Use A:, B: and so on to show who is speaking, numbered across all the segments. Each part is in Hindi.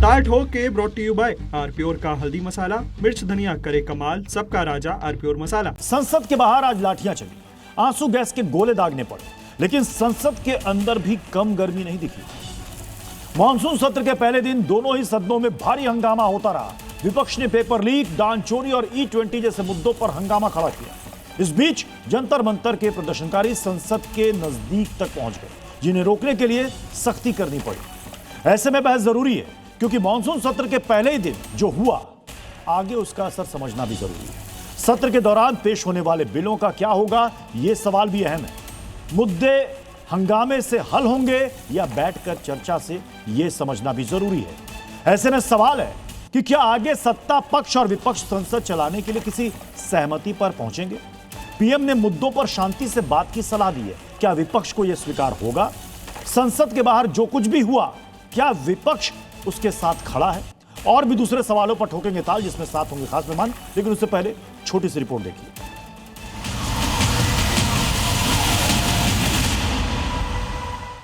A: टाइट हो के ब्रॉट टू यू बाय आरप्योर का हल्दी मसाला, मिर्च धनिया करे कमाल, सबका राजा आरप्योर मसाला।
B: संसद के बाहर आज लाठियां चली, आंसू गैस के गोले दागने पड़े, लेकिन संसद के अंदर भी कम गर्मी नहीं दिखी। मॉनसून सत्र के पहले दिन दोनों ही सदनों में भारी हंगामा होता रहा। विपक्ष ने पेपर लीक, दान चोरी और E20 जैसे मुद्दों पर हंगामा खड़ा किया। इस बीच जंतर मंतर के प्रदर्शनकारी संसद के नजदीक तक पहुंच गए, जिन्हें रोकने के लिए सख्ती करनी पड़ी। ऐसे में बहस जरूरी है, क्योंकि मॉनसून सत्र के पहले ही दिन जो हुआ, आगे उसका असर समझना भी जरूरी है। सत्र के दौरान पेश होने वाले बिलों का क्या होगा, यह सवाल भी अहम है। मुद्दे हंगामे से हल होंगे या बैठकर चर्चा से, यह समझना भी जरूरी है। ऐसे में सवाल है कि क्या आगे सत्ता पक्ष और विपक्ष संसद चलाने के लिए किसी सहमति पर पहुंचेंगे। पीएम ने मुद्दों पर शांति से बात की सलाह दी है। क्या विपक्ष को यह स्वीकार होगा? संसद के बाहर जो कुछ भी हुआ, क्या विपक्ष उसके साथ खड़ा है? और भी दूसरे सवालों पर ठोकेंगे ताल, जिसमें साथ होंगे खास मेहमान। लेकिन उससे पहले छोटी सी रिपोर्ट देखिए।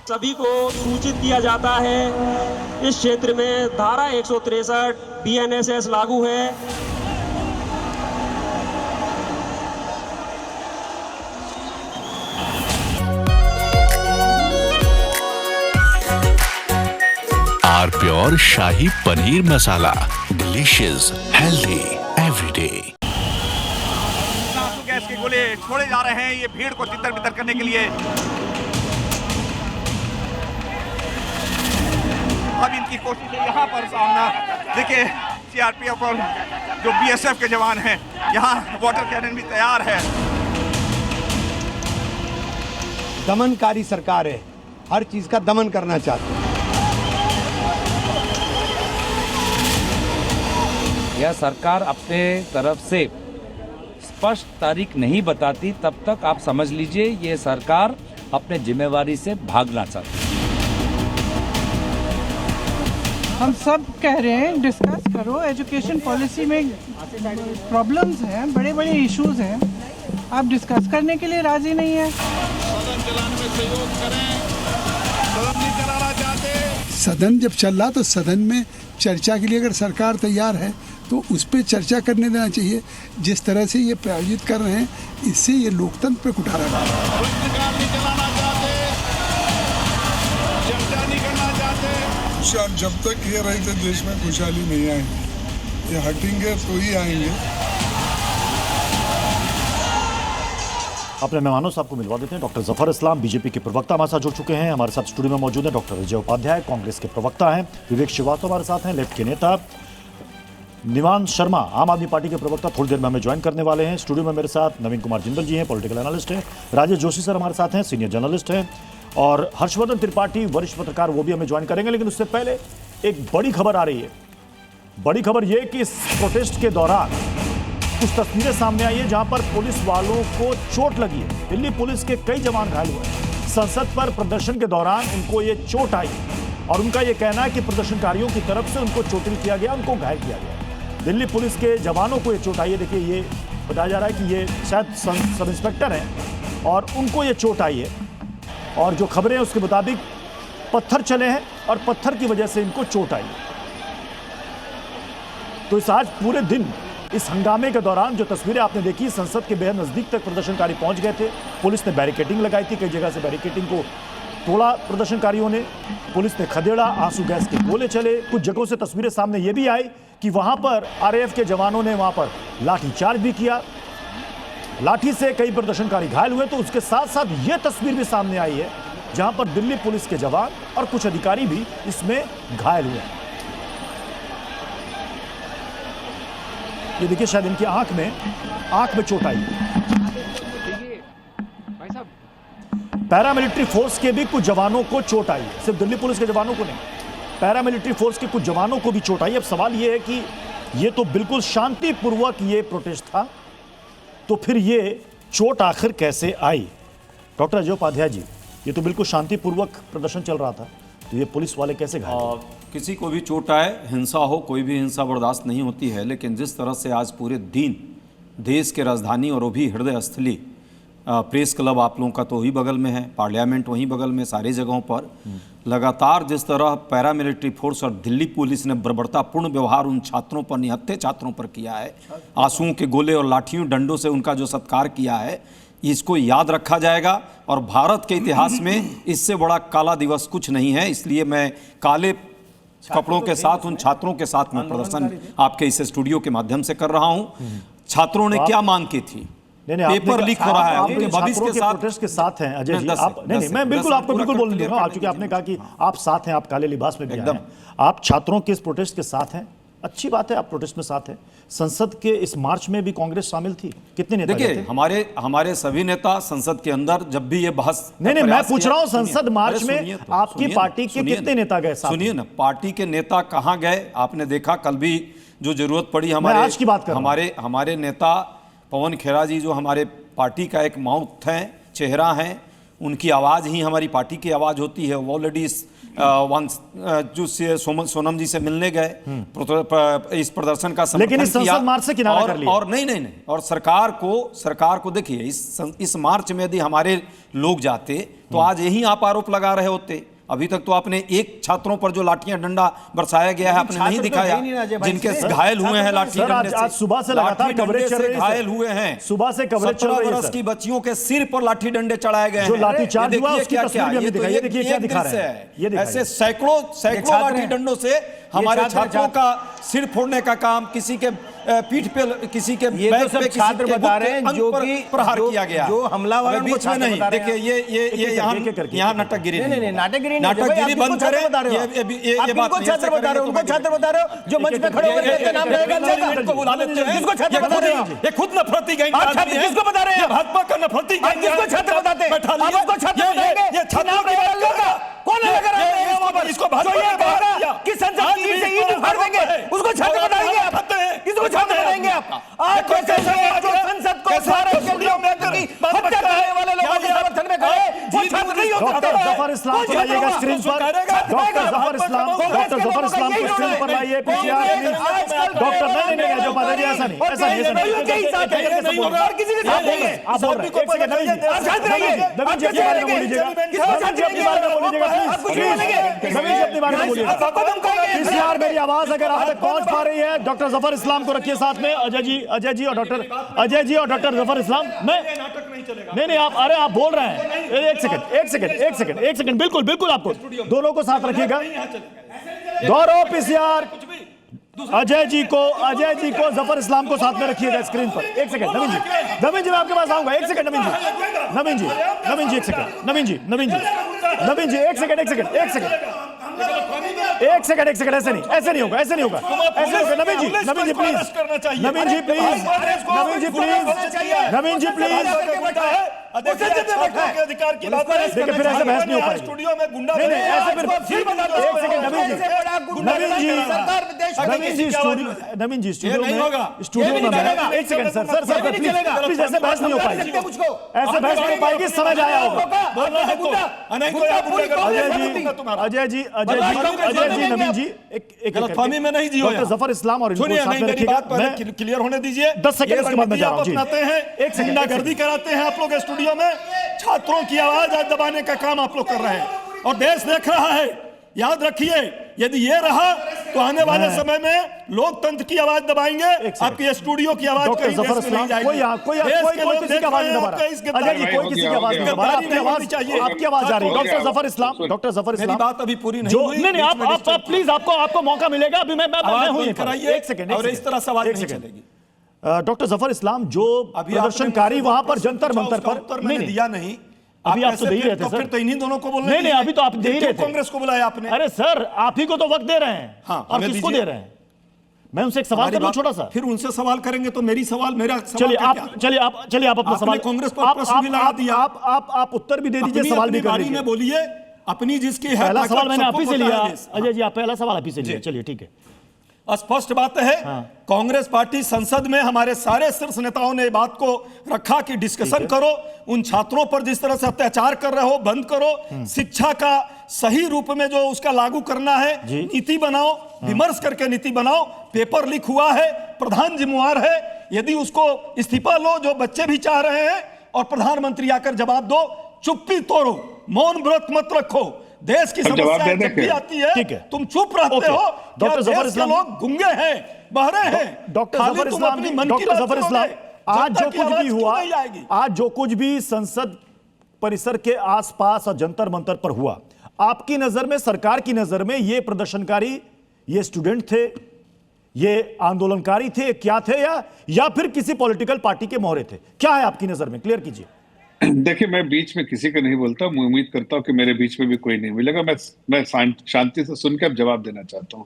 C: सभी को सूचित किया जाता है, इस क्षेत्र में धारा 163 BNSS लागू है।
D: आरप्योर शाही paneer masala, delicious, healthy everyday.
E: आंसू गैस के गोले छोड़े जा रहे हैं, ये भीड़ को तितर बितर करने के लिए। अब इनकी कोशिश है यहाँ पर सामना, देखिए CRPF और जो BSF के जवान हैं, यहाँ वाटर कैनन भी तैयार है।
F: दमनकारी सरकार है, हर चीज का दमन करना चाहती है।
G: यह सरकार अपने तरफ से स्पष्ट तारीख नहीं बताती, तब तक आप समझ लीजिए ये सरकार अपने जिम्मेवारी से भागना चाहती है।
H: हम सब कह रहे हैं डिस्कस करो, एजुकेशन पॉलिसी में प्रॉब्लम्स हैं, बड़े बड़े इश्यूज हैं, आप डिस्कस करने के लिए राजी नहीं है।
E: सदन चलाने में सहयोग करें, सदन नहीं चलाना चाहते।
I: सदन जब चल रहा तो सदन में चर्चा के लिए अगर सरकार तैयार है तो उस पर चर्चा करने देना चाहिए। जिस तरह से ये प्रायोजित कर रहे हैं, इससे ये लोकतंत्र पे कुठारा डाल रहा है।
E: चर्चा नहीं करना चाहते।
I: जब तक ये रहे थे देश में खुशहाली नहीं आएगी, ये हटेंगे तो ही आएंगे।
B: अपने मेहमानों से आपको मिलवा देते हैं। डॉक्टर जफर इस्लाम बीजेपी के प्रवक्ता हमारे साथ जुड़ चुके हैं। हमारे साथ स्टूडियो में मौजूद हैं डॉक्टर विजय उपाध्याय, कांग्रेस के प्रवक्ता हैं। विवेक श्रीवास्तव हमारे साथ हैं, लेफ्ट के नेता। निवान शर्मा आम आदमी पार्टी के प्रवक्ता थोड़ी देर में हमें ज्वाइन करने वाले हैं। स्टूडियो में मेरे साथ नवीन कुमार जिंदल जी हैं, पॉलिटिकल एनालिस्ट हैं। राजेश जोशी सर हमारे साथ हैं, सीनियर जर्नलिस्ट हैं। और हर्षवर्धन त्रिपाठी वरिष्ठ पत्रकार, वो भी हमें ज्वाइन करेंगे। लेकिन उससे पहले एक बड़ी खबर आ रही है। बड़ी खबर यह कि इस प्रोटेस्ट के दौरान कुछ तस्वीरें सामने आई है जहां पर पुलिस वालों को चोट लगी है। दिल्ली पुलिस के कई जवान घायल हुए हैं। संसद पर प्रदर्शन के दौरान उनको ये चोट आई और उनका यह कहना है कि प्रदर्शनकारियों की तरफ से उनको चोटिल किया गया, उनको घायल किया गया। दिल्ली पुलिस के जवानों को ये चोट आई है। देखिए, ये बताया जा रहा है कि ये शायद सब इंस्पेक्टर हैं और उनको ये चोट आई है। और जो खबरें हैं उसके मुताबिक पत्थर चले हैं और पत्थर की वजह से इनको चोट आई है। तो इस आज पूरे दिन इस हंगामे के दौरान जो तस्वीरें आपने देखी, संसद के बेहद नजदीक तक प्रदर्शनकारी पहुंच गए थे। पुलिस ने बैरिकेडिंग लगाई थी, कई जगह से बैरिकेडिंग को तोड़ा प्रदर्शनकारियों ने। पुलिस ने खदेड़ा, आंसू गैस के गोले चले। कुछ जगहों से तस्वीरें सामने ये भी आई कि वहां पर RAF के जवानों ने वहां पर लाठीचार्ज भी किया। लाठी से कई प्रदर्शनकारी घायल हुए। तो उसके साथ साथ यह तस्वीर भी सामने आई है जहां पर दिल्ली पुलिस के जवान और कुछ अधिकारी भी इसमें घायल हुए। ये देखिए, शायद इनकी आंख में चोट आई। पैरामिलिट्री फोर्स के भी कुछ जवानों को चोट आई, सिर्फ दिल्ली पुलिस के जवानों को नहीं, पैरामिलिट्री फोर्स के कुछ जवानों को भी चोट आई। अब सवाल यह है कि यह तो बिल्कुल शांतिपूर्वक ये प्रोटेस्ट था, तो फिर ये चोट आखिर कैसे आई? डॉक्टर अजय उपाध्याय जी, ये तो बिल्कुल शांतिपूर्वक प्रदर्शन चल रहा था, तो ये पुलिस वाले कैसे घायल?
J: किसी को भी चोट आए, हिंसा हो, कोई भी हिंसा बर्दाश्त नहीं होती है। लेकिन जिस तरह से आज पूरे दिन देश के राजधानी और वो भी हृदय स्थली प्रेस क्लब आप लोगों का तो वही बगल में है, पार्लियामेंट वहीं बगल में, सारी जगहों पर लगातार जिस तरह पैरामिलिट्री फोर्स और दिल्ली पुलिस ने बर्बरतापूर्ण व्यवहार उन छात्रों पर, निहत्थे छात्रों पर किया है, आंसुओं के गोले और लाठियों डंडों से उनका जो सत्कार किया है, इसको याद रखा जाएगा। और भारत के इतिहास में इससे बड़ा काला दिवस कुछ नहीं है। इसलिए मैं काले कपड़ों के साथ उन छात्रों के साथ में प्रदर्शन आपके इस स्टूडियो के माध्यम से कर रहा हूं। छात्रों ने क्या मांग की थी? पेपर लीक हो रहा है, उनके भविष्य के साथ,
B: प्रोटेस्ट के साथ हैं अजय जी। आप नहीं, मैं बिल्कुल आपको बिल्कुल बोलने दे रहा हूं, चूंकि आपने कहा कि आप साथ हैं, आप काले लिबास में भी आए हैं, आप छात्रों के इस प्रोटेस्ट के साथ हैं, अच्छी बात है, आप प्रोटेस्ट में साथ हैं। संसद के इस मार्च में भी कांग्रेस शामिल थी, कितने नेता गए थे?
J: देखिए, हमारे सभी नेता संसद के अंदर जब भी ये बहस,
B: नहीं, मैं पूछ रहा हूं संसद मार्च में आपकी पार्टी के कितने नेता गए?
J: सुनिए ना, पार्टी के नेता कहां गए? आपने देखा कल भी जो जरूरत पड़ी, हमारे
B: आज की बात कर रहा हूं।
J: हमारे नेता पवन खेरा जी, जो हमारे पार्टी का एक माउथ है, चेहरा है, उनकी आवाज ही हमारी पार्टी की आवाज होती है। वो ऑलरेडी जो सोनम जी से मिलने गए, इस प्रदर्शन का समर्थन
B: लेकिन इस संसद मार्च से किनारा कर लिया।
J: और नहीं, और सरकार को देखिए, इस मार्च में यदि हमारे लोग जाते तो आज यही आप आरोप लगा रहे होते। अभी तक तो आपने एक छात्रों पर जो लाठियां डंडा बरसाया गया है, आपने नहीं दिखाया, जिनके घायल हुए हैं लाठी डंडे से।
B: आज सुबह से लगातार कवरेज चल रही है,
J: घायल हुए हैं,
B: सुबह से कवरेज चल रही है।
J: 17 वर्ष की बच्चियों के सिर पर लाठी डंडे चढ़ाए गए हैं,
B: जो लाठीचार्ज हुआ उसकी तस्वीर भी हमने दिखाई। ये देखिए क्या दिखा रहे हैं, ये
J: ऐसे सैकड़ों लाठी डंडों से हमारे छात्रों का सिर फोड़ने का काम, किसी के पीठ पे, किसी के बैक पे,
F: छात्र बता रहे हैं जो कि
J: प्रहार किया गया,
F: जो हमलावर
J: बीच में नहीं। देखिए, ये यहाँ नाटकगिरी
F: नहीं,
J: नाटकगिरी बंद करें। ये बात
F: छात्र बता रहे हो, उनको छात्र बता रहे हो, जो मंच पे खड़े होकर नाम रहेगा,
J: इनको बुला लेते हैं।
F: किसको छात्र बता रहे हो?
J: ये खुद नफरती गैंग आदमी है।
F: किसको बता रहे हैं?
J: भाजपा का नफरती गैंग।
F: किसको छात्र बताते हैं?
J: बैठा लिया,
F: आपको छात्र बताएंगे?
J: ये छात्रों की बात कर रहा,
F: कौन लगा रहा है वहां पर?
J: इसको भाजपा
F: जो ये
J: ने बाहर
F: कहेगा
J: किया
F: कि संसद की ईंट से ईंट उखाड़ देंगे, उसको छात्र बताएंगे आप? किसको छात्र बताएंगे आप? आज कैसे जो संसद को सारे स्टूडियो में हत्या करने वाले लोगों के समर्थन में खड़े, वो छात्र नहीं हो सकते।
B: डॉक्टर जफर इस्लाम को लाइएगा स्क्रीन पर। डॉक्टर जफर इस्लाम को स्क्रीन पर लाइए। पीसीआर डॉक्टर नहीं, जो बात है ऐसा नहीं, ऐसा नहीं,
F: और किसी के साथ नहीं है।
B: आप बोल रहे हैं, एक सेकंड
F: आप छात्र रहिए,
B: नवीन जी अपने बारे में बोलिएगा, नवीन जी अपने बारे में बोलिएगा प्लीज, नवीन जी अपने बारे में बोलिएगा। पीसीआर मेरी आवाज अगर आप तक पहुंच पा रही है, डॉक्टर जफर इस्लाम को रखिए साथ में। अजय जी और डॉक्टर जफर इस्लाम। नहीं, आप अरे आप बोल रहे हैं, एक सेकंड, बिल्कुल आपको दोनों को साथ रखिएगा। गौरव पीसीआर अजय जी को जफर इस्लाम को साथ में रखिएगा स्क्रीन पर। एक सेकंड नवीन जी मैं आपके पास आऊंगा। एक सेकंड नवीन जी एक सेकंड, ऐसे नहीं होगा। नवीन जी प्लीज,
J: अधिकार की बात है।
B: देखिए, फिर ऐसे बहस नहीं हो पाएगी।
J: स्टूडियो में गुंडा
B: नहीं, ऐसे फिर एक सेकंड नवीन जी स्टूडियो में एक सेकंड सर प्लीज ऐसे बहस नहीं हो पाएगी, ऐसे बहस नहीं हो पाएगी, समझ आया होगा। अजय जी नवीन जी एक
J: गलतफहमी में नहीं जियो।
B: डॉक्टर जफर इस्लाम और
J: बात क्लियर होने दीजिए।
B: 10 सेकंड के बाद मैं जा रहा हूं।
J: अपनाते हैं, एक गुंडागर्दी कराते हैं आप लोग स्टूडियो में, छात्रों की आवाज आज दबाने का काम आप लोग कर रहे हैं और देश देख रहा है। याद रखिए, यदि ये रहा तो आने वाले समय में लोकतंत्र की आवाज दबाएंगे, आपकी स्टूडियो की आवाज
B: डॉक्टर जफर इस्लाम कोई किसी की आवाज नहीं दबा रहा। अजय जी कोई किसी की आवाज नहीं दबा रहा, आपकी आवाज आ रही है। डॉक्टर जफर इस्लाम
J: बात अभी पूरी नहीं हुई।
B: नहीं, आप प्लीज, आपको मौका मिलेगा। अभी मैं
J: कराइए,
B: एक सेकंड
J: और इस तरह सवाल नहीं चलेगी।
B: डॉक्टर जफर इस्लाम जो प्रदर्शनकारी वहां पर जंतर मंतर पर
J: मैंने दिया नहीं,
B: अभी आप तो दे ही रहे थे सर।
J: फिर तो इन्हीं दोनों को बोलने
B: नहीं, अभी तो आप दे ही रहे थे।
J: कांग्रेस को बुलाया आपने।
B: अरे सर, आप ही को तो वक्त दे रहे हैं।
J: हाँ,
B: और किसको दे रहे हैं? मैं उनसे एक सवाल करूं छोटा सा।
J: फिर उनसे सवाल करेंगे तो मेरा सवाल
B: चलिए आप अपना सवाल,
J: कांग्रेस पर प्रश्न भी लगा दिया।
B: आप उत्तर भी दे दीजिए, सवाल भी कर लीजिए।
J: में बोलिए अपनी जिसकी है।
B: पहला सवाल मैंने आप ही से लिया। अजय जी, आप पहला सवाल आप ही से लिया। चलिए ठीक है।
J: स्पष्ट बात है, कांग्रेस पार्टी संसद में हमारे सारे शीर्ष नेताओं ने बात को रखा कि डिस्कशन करो, उन छात्रों पर जिस तरह से अत्याचार कर रहे हो बंद करो, शिक्षा का सही रूप में जो उसका लागू करना है, नीति बनाओ, विमर्श करके नीति बनाओ। पेपर लीक हुआ है, प्रधान जिम्मेवार है, यदि उसको इस्तीफा लो, जो बच्चे भी चाह रहे हैं और प्रधानमंत्री आकर जवाब दो, चुप्पी तोड़ो, मौन व्रत मत रखो। देश की समस्या जब भी आती है
B: ठीक है,
J: तुम चुप रहते हो।
B: डॉक्टर जफर इस्लाम,
J: लोग गूंगे हैं, बहरे हैं।
B: डॉक्टर जफर इस्लाम, डॉक्टर जफर इस्लाम, आज जो कुछ भी हुआ, आज जो कुछ भी संसद परिसर के आसपास और जंतर मंतर पर हुआ, आपकी नजर में, सरकार की नजर में, ये प्रदर्शनकारी, ये स्टूडेंट थे, ये आंदोलनकारी थे, क्या थे, या फिर किसी पॉलिटिकल पार्टी के मोहरे थे? क्या है आपकी नजर में? क्लियर कीजिए।
K: देखिए, मैं बीच में किसी का नहीं बोलता। मैं उम्मीद करता हूं कि मेरे बीच में भी कोई नहीं मिलेगा। मैं शांति से सुन के अब जवाब देना चाहता हूं।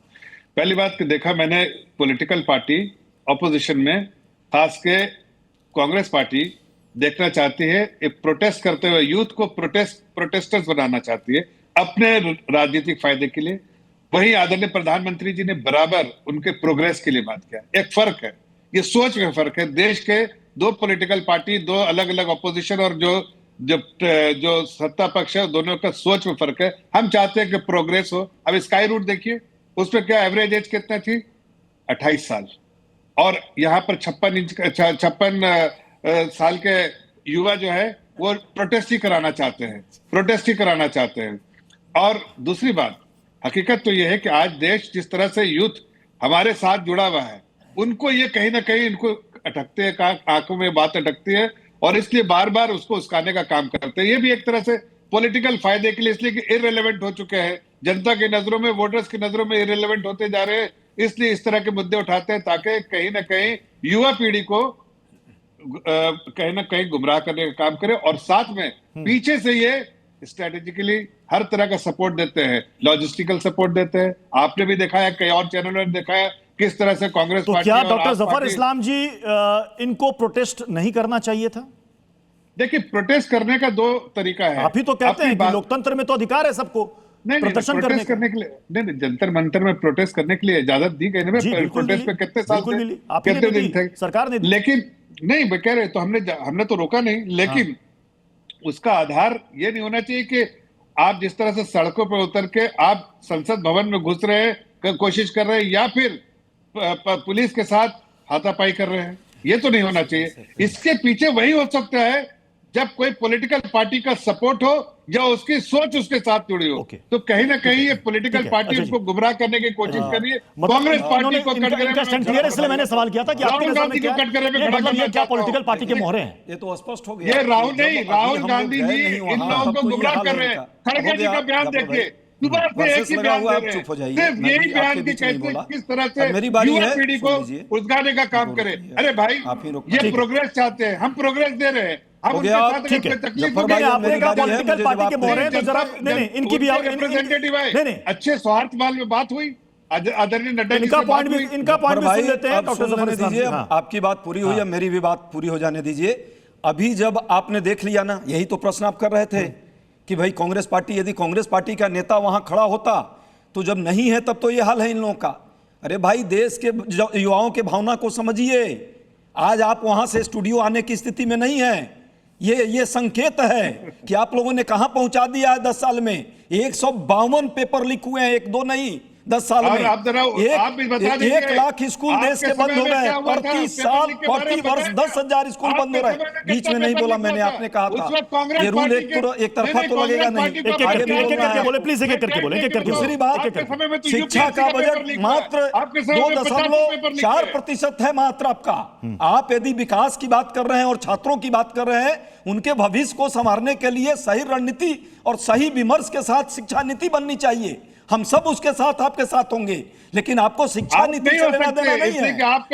K: पहली बात कि देखा मैंने पॉलिटिकल पार्टी ऑपोजिशन में, खास के कांग्रेस पार्टी देखना चाहती है एक प्रोटेस्ट करते हुए यूथ को प्रोटेस्टर्स बनाना चाहती है अपने राजनीतिक फायदे के लिए। वही आदरणीय प्रधानमंत्री जी ने बराबर उनके प्रोग्रेस के लिए बात किया। एक फर्क है, ये सोच में फर्क है। देश के दो पॉलिटिकल पार्टी, दो अलग अलग ऑपोजिशन और जो सत्ता पक्ष है, दोनों का सोच में फर्क है। हम चाहते हैं कि प्रोग्रेस हो। अब स्काई रूट देखिए, उसमें क्या एवरेज एज कितना थी? 28 साल। और यहाँ पर 56 साल के युवा जो है वो प्रोटेस्ट ही कराना चाहते हैं। और दूसरी बात, हकीकत तो यह है कि आज देश जिस तरह से यूथ हमारे साथ जुड़ा हुआ है, उनको ये कहीं ना कहीं इनको अटकते हैं, आंखों में बात अटकती है और इसलिए बार बार उसको उस्काने का काम करते हैं। ये भी एक तरह से पॉलिटिकल फायदे के लिए, इसलिए कि इररिलेवेंट हो चुके हैं जनता की नजरों में, वोटर्स की नजरों में इररिलेवेंट होते जा रहे हैं, इसलिए इस तरह के मुद्दे उठाते हैं ताकि कहीं ना कहीं युवा पीढ़ी को कहीं ना कहीं गुमराह करने का काम करे। और साथ में पीछे से ये स्ट्रेटेजिकली हर तरह का सपोर्ट देते हैं, लॉजिस्टिकल सपोर्ट देते हैं। आपने भी देखा है, कई और चैनलों ने देखा है किस तरह से कांग्रेस
B: तो
K: पार्टी।
B: क्या डॉक्टर जफर इस्लाम जी इनको प्रोटेस्ट नहीं करना चाहिए था?
K: देखिए, प्रोटेस्ट करने का दो तरीका है।
B: आप ही तो कहते हैं कि लोकतंत्र में तो अधिकार है सबको प्रदर्शन करने के लिए।
K: नहीं, जंतर मंतर में प्रोटेस्ट करने के लिए इजाजत दी गई ना। प्रोटेस्ट में कितने साल थे, कितने दिन थे,
B: सरकार ने।
K: लेकिन नहीं, मैं कह रहे तो हमने तो रोका नहीं, लेकिन उसका आधार ये नहीं होना चाहिए कि आप जिस तरह से सड़कों पर उतर के आप संसद भवन में घुस रहे हैं, कोशिश कर रहे हैं, या फिर पुलिस के साथ हाथापाई कर रहे हैं। ये तो नहीं होना चाहिए। इसके पीछे वही हो सकता है जब कोई पॉलिटिकल पार्टी का सपोर्ट हो या उसकी सोच उसके साथ जुड़ी हो। तो कहीं ना कहीं ये पॉलिटिकल पार्टी उसको गुमराह करने की कोशिश कर रही है। कांग्रेस पार्टी को
B: कटघरे, इसलिए मैंने सवाल किया था कि
K: राहुल गांधी को कटघरे में खड़ा करना
B: क्या पॉलिटिकल पार्टी के मोहरे हैं?
J: ये तो स्पष्ट हो गया।
K: ये राहुल गांधी जी इन लोगों को गुमराह कर रहे हैं। खड़गे जी का बयान देखिए, सुबह से एक ही बयान दे रहे हैं, सिर्फ यही बयान की कहते हैं किस तरह से युवा पीढ़ी को उस्काने का काम करे। अरे भाई, ये प्रोग्रेस चाहते हैं, हम प्रोग्रेस दे रहे हैं। हम उनके साथ
B: ठीक है,
K: तकलीफ
B: पॉलिटिकल पार्टी के मोहरे हैं तो जरा नहीं, इनकी भी
K: रिप्रेजेंटेटिव है। अच्छे स्वार्थ में बात हुई, आदरणीय नड्डा जी
B: इनका पॉइंट भी सुन लेते हैं। डॉक्टर जफर इस्लाम जी,
J: आपकी बात पूरी हुई है, मेरी भी बात पूरी हो जाने दीजिए। अभी जब आपने देख लिया ना, यही तो प्रश्न आप कर रहे थे कि भाई कांग्रेस पार्टी, यदि कांग्रेस पार्टी का नेता वहां खड़ा होता, तो जब नहीं है तब तो ये हाल है इन लोगों का। अरे भाई, देश के युवाओं के भावना को समझिए। आज आप वहां से स्टूडियो आने की स्थिति में नहीं है। ये संकेत है कि आप लोगों ने कहां पहुंचा दिया है 10 साल में। 152 पेपर लीक हुए हैं, 1-2 नहीं, 10 साल में।
K: आप भी बता दीजिए,
J: 1 लाख स्कूल देश के बंद हो गए प्रति साल, प्रति वर्ष 10,000 स्कूल बंद हो रहे हैं। बीच में नहीं बोला मैंने, आपने कहा था ये रूल एक तरफा तो लगेगा नहीं।
B: प्लीज एक करके बोले।
J: दूसरी बात, शिक्षा का बजट मात्र 2.4% है मात्र आपका। आप यदि विकास की बात कर रहे हैं और छात्रों की बात कर रहे हैं, उनके भविष्य को संवारने के लिए सही रणनीति और सही विमर्श के साथ शिक्षा नीति बननी चाहिए। हम सब उसके साथ, आपके साथ होंगे, लेकिन आपको शिक्षा नीति से लेना देना नहीं है।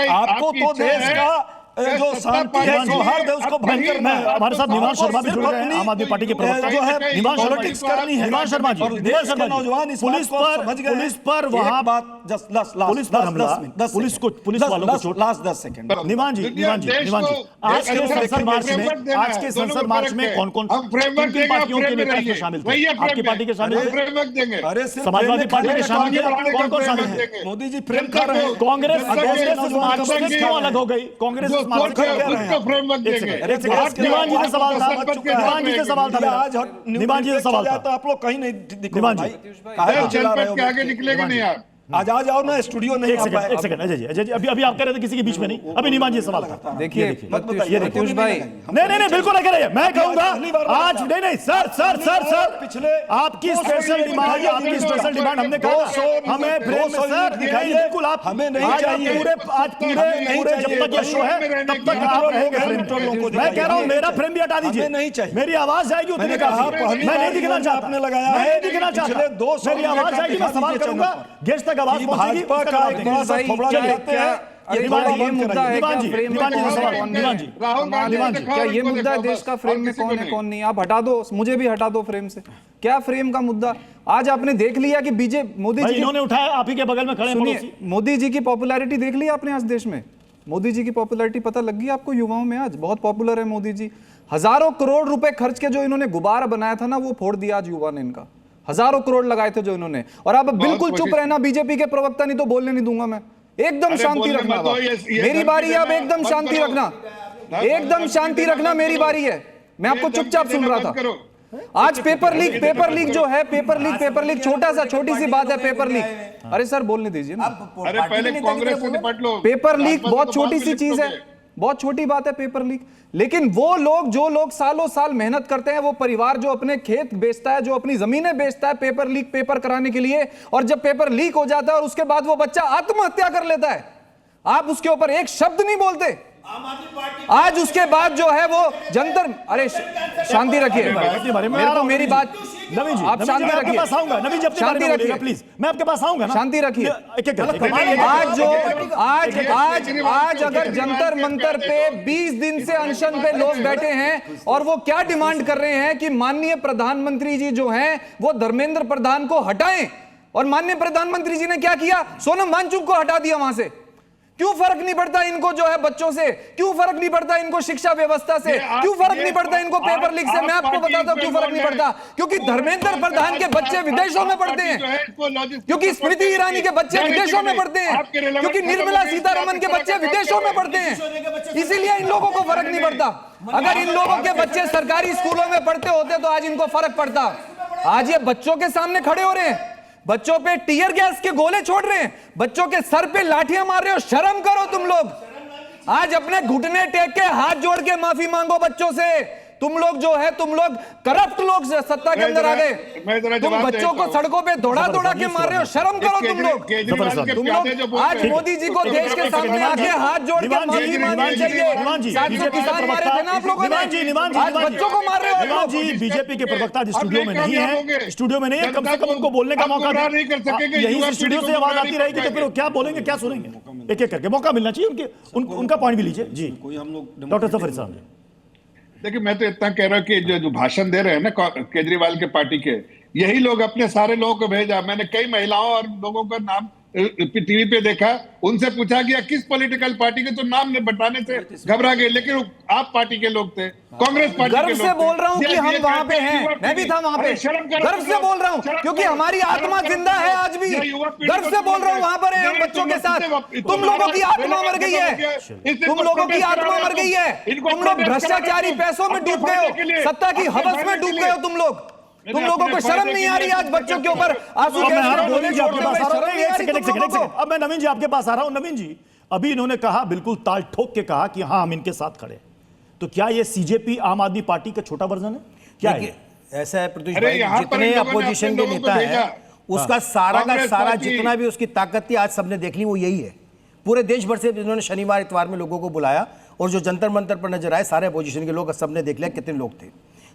J: आपको तो देश का जो शांति है, सौहार्द है, उसको भंग करना है।
B: हमारे साथ निमान शर्मा भी जुड़ रहे हैं, आम आदमी पार्टी के प्रवक्ता
J: जो है,
B: निमान
J: पॉलिटिक्स करनी है।
B: निमान शर्मा जी,
J: देश के नौजवान
B: पुलिस पर वहां पुलिस पर हमला, पुलिस वालों को चोट।
J: Last 10 second.
B: निमान जी, आज के संसद मार्च में कौन-कौन किन पार्टियों के नेता शामिल थे? आपकी पार्टी के शामिल थे?
J: अरे
B: समाजवादी पार्टी के शामिल थे? कौन-कौन शामिल है?
J: मोदी जी फ्रेम कर रहे हैं।
B: कांग्रेस मार्च से क्यों अलग हो गई? कांग्रेस
K: निमान
B: जी से सवाल था, निमान जी से सवाल था,
J: निमान जी से सवाल था। तो आप लोग कहीं नहीं दिख रहे भाई,
K: आगे निकलेगा नहीं आप।
F: आज आ जाओ ना, स्टूडियो नहीं
B: एक सेकंड अजय जी अभी आप कह रहे थे किसी के बीच में नहीं, अभी निमान जी सवाल था।
L: देखिए प्रत्युष भाई,
B: नहीं बिल्कुल नहीं करें, मैं कहूंगा आज नहीं सर
F: पिछले
B: आपकी स्पेशल डिमांड हमने कहा हमें फ्रेम में सर दिखाइए, बिल्कुल आप
F: हमें नहीं चाहिए,
B: आज पूरे जब तक ये शो है तब तक आप रहेंगे फ्रेम। मैं कह रहा हूं मेरा फ्रेम भी हटा दीजिए,
F: नहीं चाहिए,
B: मेरी आवाज जाएगी उतने काफी, मैं नहीं दिखना चाहता,
F: आपने लगाया है
B: दिखना चाहता, मेरी आवाज जाएगी, मैं सवाल करूंगा, गेस्ट तक आवाज पहुंचेगी,
F: भाजपा का एक बड़ा सा थोबड़ा लगाते हैं।
L: ये मुद्दा है क्या फ्रेम में क्या ये मुद्दा है देश का, फ्रेम में कौन है कौन नहीं? आप हटा दो, मुझे भी हटा दो फ्रेम से। क्या फ्रेम का मुद्दा? आज आपने देख लिया कि बीजेपी मोदी जी
B: इन्होंने उठाया, आप ही के बगल में खड़े हैं,
L: मोदी जी की पॉपुलैरिटी देख ली आपने आज देश में? मोदी जी की पॉपुलैरिटी पता लग गई आपको युवाओं में? आज बहुत पॉपुलर है मोदी जी। हजारों करोड़ रुपए खर्च के जो इन्होंने गुब्बारा बनाया था ना, वो फोड़ दिया आज युवा ने इनका। हजारों करोड़ लगाए थे जो इन्होंने, और आप बिल्कुल चुप रहना बीजेपी के प्रवक्ता, नहीं तो बोलने नहीं दूंगा मैं। एकदम शांति रखना, मेरी बारी है, अब एकदम शांति रखना, एकदम शांति रखना, मेरी बारी है। मैं आपको चुपचाप सुन रहा था। आज पेपर लीक जो है, पेपर लीक छोटी सी बात है, पेपर लीक। अरे सर बोलने दीजिए ना,
K: अरे पहले कांग्रेस से निपट लो।
L: पेपर लीक बहुत छोटी सी चीज है, बहुत छोटी बात है पेपर लीक। लेकिन वो लोग जो लोग सालों साल मेहनत करते हैं, वो परिवार जो अपने खेत बेचता है, जो अपनी जमीनें बेचता है पेपर लीक पेपर कराने के लिए, और जब पेपर लीक हो जाता है और उसके बाद वो बच्चा आत्महत्या कर लेता है, आप उसके ऊपर एक शब्द नहीं बोलते। आज उसके बाद जो है वो जंतर, अरे शांति रखिए, मेरे को मेरी बात,
B: नवीन जी
L: आप शांति रखिए,
B: नवीन जी
L: शांति रखिए
B: प्लीज, मैं आपके पास आऊंगा ना,
L: शांति रखिए। आज अगर जंतर मंतर पे 20 दिन से अनशन पे लोग बैठे हैं और वो क्या डिमांड कर रहे हैं कि माननीय प्रधानमंत्री जी जो हैं वो धर्मेंद्र प्रधान को हटाएं, और माननीय प्रधानमंत्री जी ने क्या किया? सोनम वांगचुक को हटा दिया वहां से। क्यों फर्क नहीं पड़ता इनको जो है बच्चों से? क्यों फर्क नहीं पड़ता इनको शिक्षा व्यवस्था से? क्यों फर्क नहीं पड़ता इनको पेपर लीक से? मैं आपको बताता हूं क्यों फर्क नहीं पड़ता। क्योंकि धर्मेंद्र प्रधान के बच्चे विदेशों में पढ़ते हैं, क्योंकि स्मृति ईरानी के बच्चे विदेशों में पढ़ते हैं, क्योंकि निर्मला सीतारमण के बच्चे विदेशों में पढ़ते हैं, इसीलिए इन लोगों को फर्क नहीं पड़ता। अगर इन लोगों के बच्चे सरकारी स्कूलों में पढ़ते होते तो आज इनको फर्क पड़ता। आज ये बच्चों के सामने खड़े हो रहे हैं, बच्चों पे टीयर गैस के गोले छोड़ रहे हैं, बच्चों के सर पे लाठियां मार रहे हो। शर्म करो तुम लोग। आज अपने घुटने टेक के हाथ जोड़ के माफी मांगो बच्चों से। तुम लोग जो है, तुम लोग करप्ट लोग सत्ता के अंदर आ गए, तुम बच्चों को सड़कों पे दौड़ा के मार रहे हो। शर्म करो तुम लोग। आज मोदी जी को देश के सामने आके हाथ जोड़ के माफी मांगनी चाहिए। 700 किसान मारे थे ना आप लोगों ने, आज बच्चों को मार रहे हो
B: जी। बीजेपी के प्रवक्ता स्टूडियो में नहीं है, स्टूडियो में नहीं है, कम से कम उनको बोलने का मौका नहीं कर सकेंगे। यही से स्टूडियो से आवाज आती रहेगी तो फिर क्या बोलेंगे, क्या सुनेंगे? एक एक करके मौका मिलना चाहिए उनका पॉइंट भी लीजिए जी। डॉक्टर सफर साहब जी,
K: देखिए मैं तो इतना कह रहा हूं कि जो भाषण दे रहे हैं ना केजरीवाल के पार्टी के, यही लोग अपने सारे लोगों को भेजा। मैंने कई महिलाओं और लोगों का नाम टीवी पे देखा, उनसे पूछा गया किस पॉलिटिकल पार्टी के, तो नाम बताने से घबरा गए, लेकिन आप पार्टी के लोग थे, कांग्रेस पार्टी के लोग थे।
L: गर्व से बोल रहा हूं कि हम वहां पे हैं, मैं भी था वहां पे। गर्व से बोल रहा हूं क्योंकि हमारी आत्मा जिंदा है आज भी। गर्व से बोल रहा हूं वहां पर है हम बच्चों के साथ। तुम लोगों की आत्मा मर गई है, तुम लोगों की आत्मा मर गई है। तुम लोग भ्रष्टाचारी पैसों में डूब गए हो, सत्ता की हवस में डूब गए हो तुम लोग। तुम लोगों को शर्म नहीं आ रही आज बच्चों के ऊपर आंसू के गोले छोड़ते हुए? शर्म नहीं आ रही तुम लोगों को?
B: अब मैं नवीन जी आपके पास आ रहा हूं। नवीन जी, अभी इन्होंने कहा, बिल्कुल ताल ठोक के कहा कि हाँ हम इनके साथ खड़े, तो क्या ये सीजेपी आम आदमी पार्टी का छोटा वर्जन है? क्या है
F: ऐसा है प्रत्युष भाई, जितने अपोजिशन के नेता हैं उसका सारा का सारा जितना भी उसकी ताकत थी आज सबने देख ली, वो यही है। पूरे देश भर से इन्होंने शनिवार इतवार में लोगों को बुलाया और जो जंतर मंतर पर नजर आए सारे अपोजिशन के लोग, सबने देख लिया कितने लोग थे।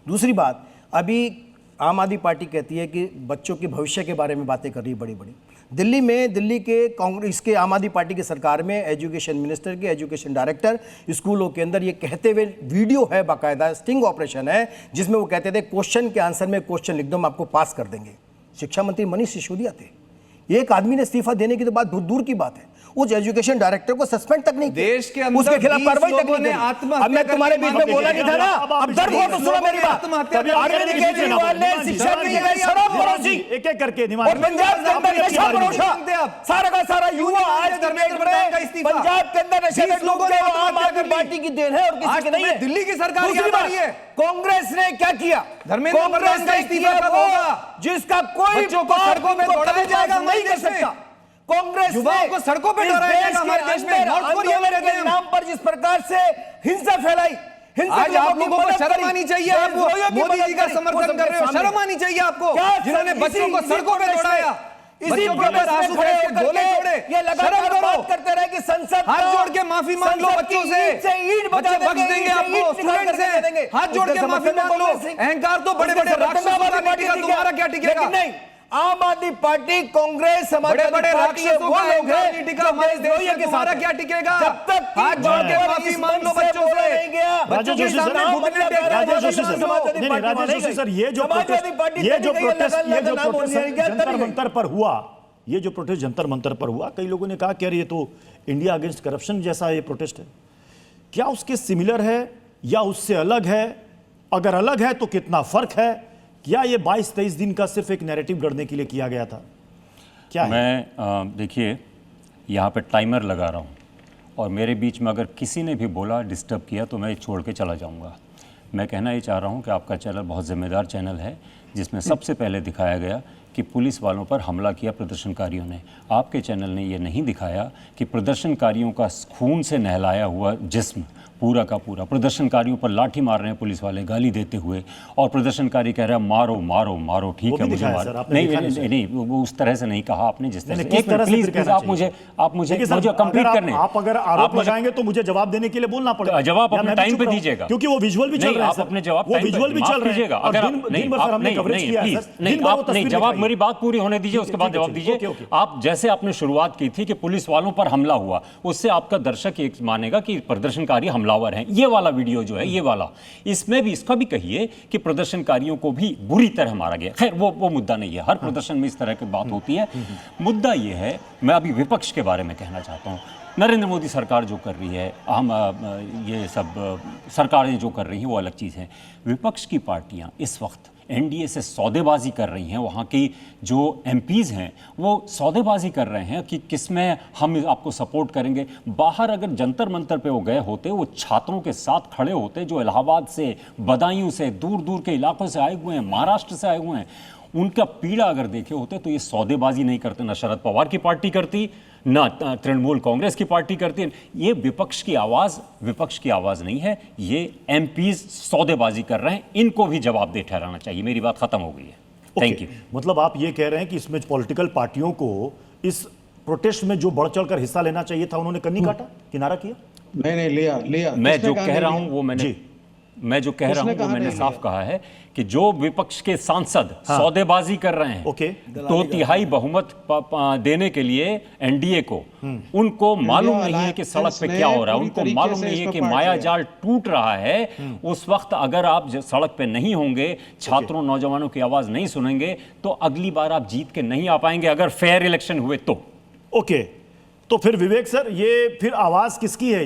F: दूसरी बात, अभी आम आदमी पार्टी कहती है कि बच्चों के भविष्य के बारे में बातें कर रही बड़ी बड़ी। दिल्ली में, दिल्ली के कांग्रेस के आम आदमी पार्टी की सरकार में एजुकेशन मिनिस्टर के एजुकेशन डायरेक्टर स्कूलों के अंदर ये कहते हुए वीडियो है, बाकायदा स्टिंग ऑपरेशन है, जिसमें वो कहते थे क्वेश्चन के आंसर में क्वेश्चन लिख दो, हम आपको पास कर देंगे। शिक्षा मंत्री मनीष सिसोदिया थे। एक आदमी ने इस्तीफा देने की तो बात बहुत दूर की बात है, उस एजुकेशन डायरेक्टर को सस्पेंड तक नहीं किया,
L: देश के अंदर
F: उसके खिलाफ कार्रवाई तक नहीं
L: की।
F: अब मैं तुम्हारे बीच में बोला नहीं था ना, अब दर्द हो तो सुनो मेरी बात। अरविंद केजरीवाल ने शिक्षा की जगह शराब परोसी,
B: एक एक करके
F: और पंजाब के अंदर नशा परोसा। सारा का सारा युवा आज पंजाब के अंदर नशे में डूब गए। आम आदमी पार्टी की देन है और किसी की नहीं है।
L: दिल्ली की सरकार क्या कर रही है?
F: कांग्रेस ने क्या किया?
L: कांग्रेस
F: ने किया वो जिसका कोई
L: बच्चों को सड़कों में दौड़ाया जाएगा,
F: नहीं कर सकता। कांग्रेस
L: युवाओं को सड़कों पे दौड़ाया जाएगा हमारे देश में, नॉर्थ कोरिया में रहते
F: के
L: हैं।
F: नाम पर जिस प्रकार से हिंसा फैलाई,
L: आज आप लोगों को शर्म आनी चाहिए। आप मोदी जी का समर्थन कर रहे हो, शर्म आनी चाहिए आपको, जिन्होंने बच्चों को सड़कों पे दौड़ाया, बच्चों के ऊपर आंसू गैस के गोले छोड़े।
F: ये लगातार बात करते रहे कि संसद
L: हाथ जोड़ के माफी मांग लो बच्चों से, बच्चे बख्श देंगे आपको, स्टूडेंट्स हैं, हाथ जोड़ के माफी मांग लो। अहंकार तो बड़े बड़े राक्षसों का नहीं टिका, तुम्हारा क्या टिकेगा?
F: नहीं, आम आदमी पार्टी, कांग्रेस,
L: बड़े बड़े राक्षसों का अहंकार नहीं टिका हमारे देश में, तुम्हारा क्या टिकेगा?
F: जब तक
L: हाथ जोड़ के माफी मांग लो बच्चों से, बच्चों के सामने घुटने टेक
B: राजेश जोशी सर, ये जो प्रोटेस्ट जंतर मंतर पर हुआ, ये जो प्रोटेस्ट जंतर मंतर पर हुआ, कई लोगों ने कहा कि अरे ये तो इंडिया अगेंस्ट करप्शन जैसा ये प्रोटेस्ट है। क्या उसके सिमिलर है या उससे अलग है? अगर अलग है तो कितना फर्क है? क्या ये 22-23 दिन का सिर्फ एक नैरेटिव गढ़ने के लिए किया गया था? क्या है?
M: मैं देखिए यहाँ पे टाइमर लगा रहा हूँ और मेरे बीच में अगर किसी ने भी बोला, डिस्टर्ब किया तो मैं छोड़ के चला जाऊँगा। मैं कहना ये चाह रहा हूँ कि आपका चैनल बहुत जिम्मेदार चैनल है, जिसमें सबसे पहले दिखाया गया कि पुलिस वालों पर हमला किया प्रदर्शनकारियों ने। आपके चैनल ने ये नहीं दिखाया कि प्रदर्शनकारियों का खून से नहलाया हुआ जिस्म पूरा का पूरा प्रदर्शनकारियों पर लाठी मार रहे हैं पुलिस वाले, गाली देते हुए, और प्रदर्शनकारी कह रहे हैं मारो मारो मारो, ठीक है मुझे मारो। नहीं, वो उस तरह से नहीं कहा आपने जिस तरह से। एक मिनट प्लीज, आप मुझे कंप्लीट करने,
B: आप अगर आरोप लगाएंगे तो मुझे जवाब देने के लिए बोलना पड़ेगा।
M: जवाब अपने टाइम पे दीजिएगा,
B: क्योंकि वो विजुअल भी चल रहा है।
M: आप अपने जवाब
B: वो विजुअल भी चल रहा है।
M: अगर नहीं, जवाब, मेरी बात पूरी होने दीजिए, उसके बाद जवाब दीजिए। आप जैसे आपने शुरुआत की थी कि पुलिस वालों पर हमला हुआ, उससे आपका दर्शक एक मानेगा कि प्रदर्शनकारी हमलावर हैं। ये वाला वीडियो जो है, ये वाला, इसमें भी इसका भी कहिए कि प्रदर्शनकारियों को भी बुरी तरह मारा गया। खैर वो मुद्दा नहीं है, हर प्रदर्शन में इस तरह की बात होती है। मुद्दा ये है, मैं अभी विपक्ष के बारे में कहना चाहता हूँ। नरेंद्र मोदी सरकार जो कर रही है, हम ये सब सरकारें जो कर रही हैं वो अलग चीज़ है। विपक्ष की पार्टियाँ इस वक्त एनडीए से सौदेबाजी कर रही हैं। वहाँ की जो एमपीज़ हैं वो सौदेबाजी कर रहे हैं कि किसमें हम आपको सपोर्ट करेंगे। बाहर अगर जंतर मंतर पे वो गए होते, वो छात्रों के साथ खड़े होते जो इलाहाबाद से, बदायूं से, दूर दूर के इलाकों से आए हुए हैं, महाराष्ट्र से आए हुए हैं, उनका पीड़ा अगर देखे होते तो ये सौदेबाजी नहीं करते। ना शरद पवार की पार्टी करती, ना तृणमूल कांग्रेस की पार्टी करती है। ये विपक्ष की आवाज़ नहीं है, ये एमपीज सौदेबाजी कर रहे हैं। इनको भी जवाबदेह ठहराना चाहिए। मेरी बात खत्म हो गई है। Thank you.
B: मतलब आप ये कह रहे हैं कि इसमें पॉलिटिकल पार्टियों को इस प्रोटेस्ट में जो बढ़ चढ़ कर हिस्सा लेना चाहिए था, उन्होंने कन्नी काटा, किनारा किया?
N: नहीं, लिया।
M: मैं जो कह रहा हूं वो मैंने साफ कहा है कि जो विपक्ष के सांसद सौदेबाजी कर रहे हैं, 2/3 बहुमत देने के लिए एनडीए को, उनको मालूम नहीं है कि सड़क पे क्या हो रहा है, उनको मालूम नहीं है कि मायाजाल टूट रहा है। उस वक्त अगर आप सड़क पे नहीं होंगे, छात्रों नौजवानों की आवाज नहीं सुनेंगे, तो अगली बार आप जीत के नहीं आ पाएंगे अगर फेयर इलेक्शन हुए तो।
B: ओके, तो फिर विवेक सर, ये फिर आवाज किसकी है?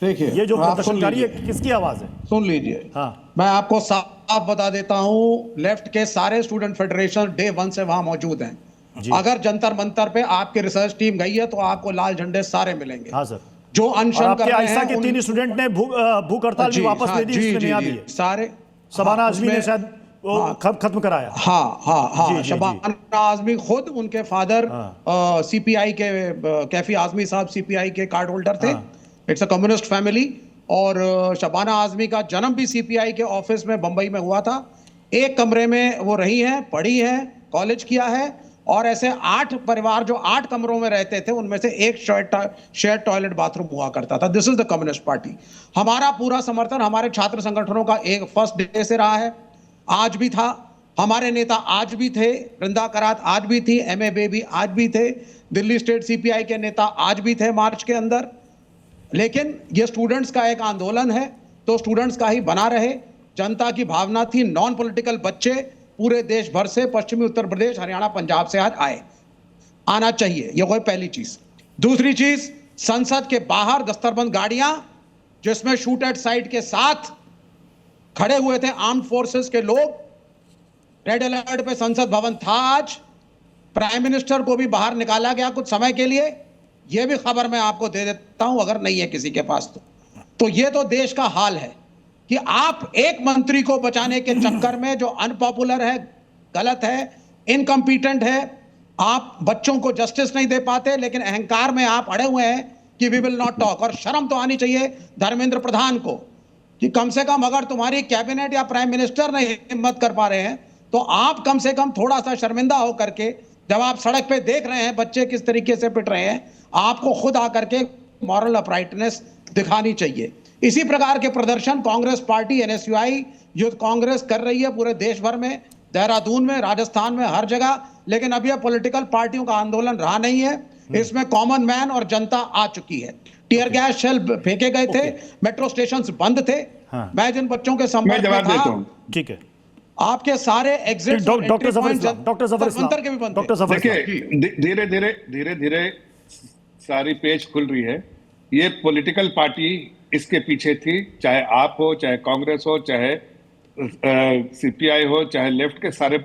B: ये जो प्रदर्शनकारी है, किसकी आवाज है?
N: सुन लीजिए। मैं आपको साफ बता देता हूं, लेफ्ट के सारे स्टूडेंट फेडरेशन डे 1 से वहां मौजूद हैं। अगर जंतर मंतर पे आपकी रिसर्च टीम गई है तो आपको लाल झंडे सारे मिलेंगे।
B: हाँ सर।
N: जो अनशन कर रहे हैं,
B: के 3 स्टूडेंट ने भूख हड़ताल भी वापस ले दी,
N: सारे।
B: शबाना आजमी ने शायद खत्म कराया।
N: हाँ, शबाना आजमी खुद, उनके फादर सीपीआई के, कैफी आजमी साहब सीपीआई के कार्ड होल्डर थे। It's a communist family. और शबाना आजमी का जन्म भी सीपीआई के ऑफिस में बंबई में हुआ था। एक कमरे में वो रही हैं, पढ़ी हैं, कॉलेज किया है। और ऐसे 8 परिवार जो 8 कमरों में रहते थे, उनमें से एक शेयर्ड टॉयलेट बाथरूम हुआ करता था। This is the communist party. हमारा पूरा समर्थन हमारे छात्र संगठनों का एक फर्स्ट डे से रहा है, आज भी था। हमारे नेता आज भी थे, वृंदा करात आज भी थी, एमए बेबी आज भी थे, दिल्ली स्टेट सीपीआई के नेता आज भी थे मार्च के अंदर। लेकिन ये स्टूडेंट्स का एक आंदोलन है तो स्टूडेंट्स का ही बना रहे। जनता की भावना थी, नॉन पॉलिटिकल बच्चे पूरे देश भर से, पश्चिमी उत्तर प्रदेश, हरियाणा, पंजाब से आज आना चाहिए। ये कोई पहली चीज। दूसरी चीज, संसद के बाहर दस्तरबंद गाड़ियां जिसमें शूट एट साइट के साथ खड़े हुए थे आर्म्ड फोर्सेस के लोग। रेड अलर्ट पे संसद भवन था आज। प्राइम मिनिस्टर को भी बाहर निकाला गया कुछ समय के लिए। यह भी खबर मैं आपको दे देता हूं, अगर नहीं है किसी के पास तो यह तो देश का हाल है कि आप एक मंत्री को बचाने के चक्कर में, जो अनपॉपुलर है, गलत है, इनकम्पिटेंट है, आप बच्चों को जस्टिस नहीं दे पाते, लेकिन अहंकार में आप अड़े हुए हैं कि वी विल नॉट टॉक। और शर्म तो आनी चाहिए धर्मेंद्र प्रधान को कि कम से कम अगर तुम्हारी कैबिनेट या प्राइम मिनिस्टर नहीं हिम्मत कर पा रहे हैं तो आप कम से कम थोड़ा सा शर्मिंदा हो करके, जब आप सड़क पे देख रहे हैं बच्चे किस तरीके से पिट रहे हैं, आपको खुद आकर के मॉरल अपराइटनेस दिखानी चाहिए। इसी प्रकार के प्रदर्शन Congress party, NSUI, youth Congress कर रही है पूरे देश भर में, देहरादून में, राजस्थान में, हर जगह। लेकिन अब यह पॉलिटिकल पार्टियों का आंदोलन रहा नहीं है, इसमें कॉमन मैन और जनता आ चुकी है। टीयर गैस शेल फेंके गए थे, मेट्रो स्टेशन बंद थे। मैं जिन बच्चों के संपर्क में था,
B: ठीक है,
N: आपके सारे एग्जिट
B: डॉक्टर जफर इस्लाम के भी बंद थे।
K: देखिए, धीरे धीरे सारी पेज खुल रही है। ये पॉलिटिकल पार्टी इसके पीछे थी, चाहे आप हो, चाहे कांग्रेस हो, चाहे सीपीआई हो, चाहे लेफ्ट के सारे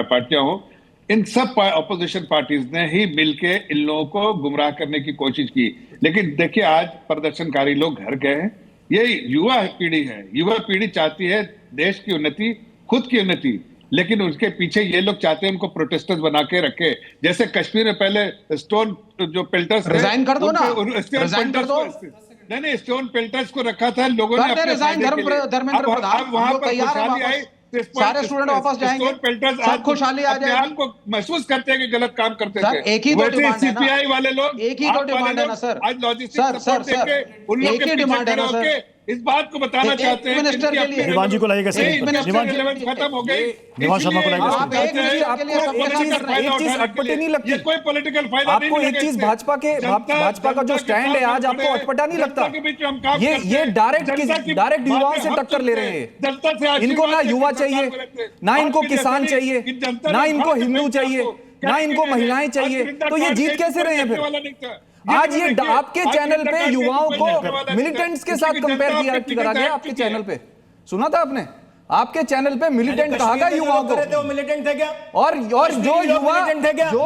K: पार्टियां हो, इन सब अपोजिशन पार्टीज ने ही मिलके इन लोगों को गुमराह करने की कोशिश की। लेकिन देखिए, आज प्रदर्शनकारी लोग घर गए हैं। ये युवा पीढ़ी है, युवा पीढ़ी चाहती है देश की उन्नति, खुद की उन्नति, लेकिन उसके पीछे ये लोग चाहते हैं उनको प्रोटेस्टर्स बना के रखे। जैसे कश्मीर में पहले स्टोन जो पेल्टर्स
N: रिजाइन कर दो ना, रिजाइन कर दो।
K: नहीं, स्टोन पेल्टर्स को रखा था लोगों ने अपने फायदे के लिए। अब वहां पर खुशहाली आई,
N: सारे स्टूडेंट वापस जाएंगे, सब खुशहाली आ जाएगी।
K: आपको महसूस करते हैं कि गलत काम करते थे।
N: एक ही तो डिमांड है ना,
K: सीपीआई वाले लोग,
N: एक ही तो डिमांड है ना सर।
K: आज लॉजिस्टिक सपोर्ट देके उन लोगों के पीछे खड़े होके इस बात को बताना चाहते हैं
N: मिनिस्टर के लिए
B: निवान जी को लाइएगा,
K: खत्म हो गई।
B: निवान शर्मा को लाइएगा।
L: अटपटे नहीं लगती,
K: ये कोई पॉलिटिकल फायदा नहीं
L: आपको एक चीज भाजपा का जो स्टैंड है आज आपको अटपटा नहीं लगता? ये डायरेक्ट युवाओं से टक्कर ले रहे हैं। इनको ना युवा चाहिए, ना इनको किसान चाहिए, ना इनको हिंदू चाहिए, ना इनको महिलाएं चाहिए। तो ये जीत कैसे रहे हैं फिर? आज ये आपके चैनल पे युवाओं को मिलिटेंट्स के साथ कंपेयर करा गया। आपके चैनल पे सुना था आपने? आपके चैनल पे मिलिटेंट कहा गया युवाओं को।
F: मिलिटेंट थे क्या?
L: और जो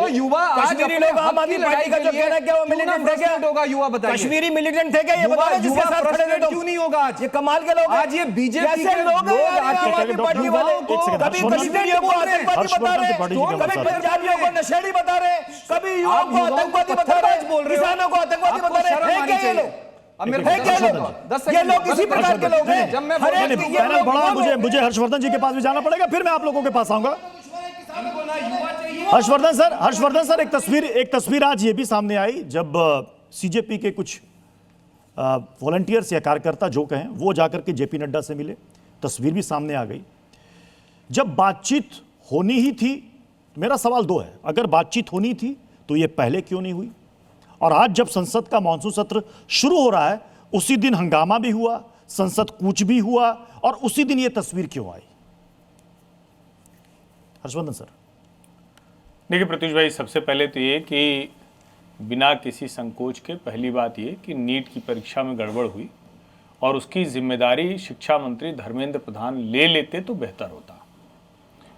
L: युवा आज अपने हक की लड़ाई का जो कहना क्या वो मिलिटेंट थे क्या? होगा युवा बताइए,
F: कश्मीरी मिलिटेंट थे क्या? ये बताओ जिसके साथ खड़े थे
L: क्यों नहीं होगा आज?
F: ये कमाल के लोग
L: आज ये बीजेपी के लोग
F: आतंकवादी पार्टी वाले कभी कश्मीरियों को आतंकवादी बता रहे, कभी पंजाबियों को नशेड़ी बता रहे, कभी युवाओं को आतंकवादी बता रहे, किसानों को आतंकवादी बता रहे। है क्या ये लोग? ये लोग इसी प्रकार के लोग हैं।
B: पैनल बड़ा, मुझे हर्षवर्धन जी के पास भी जाना पड़ेगा, फिर मैं आप लोगों के पास आऊंगा। हर्षवर्धन सर, एक तस्वीर आज ये भी सामने आई जब सीजेपी के कुछ वॉलंटियर्स या कार्यकर्ता जो कहें वो जाकर के जेपी नड्डा से मिले, तस्वीर भी सामने आ गई। जब बातचीत होनी ही थी, मेरा सवाल दो है, अगर बातचीत होनी थी तो ये पहले क्यों नहीं हुई? और आज जब संसद का मॉनसून सत्र शुरू हो रहा है, उसी दिन हंगामा भी हुआ, संसद कूच भी हुआ, और उसी दिन यह तस्वीर क्यों आई? हर्षवर्धन सर।
M: देखिए प्रत्युष भाई, सबसे पहले तो ये कि बिना किसी संकोच के पहली बात ये कि नीट की परीक्षा में गड़बड़ हुई और उसकी जिम्मेदारी शिक्षा मंत्री धर्मेंद्र प्रधान ले लेते तो बेहतर होता।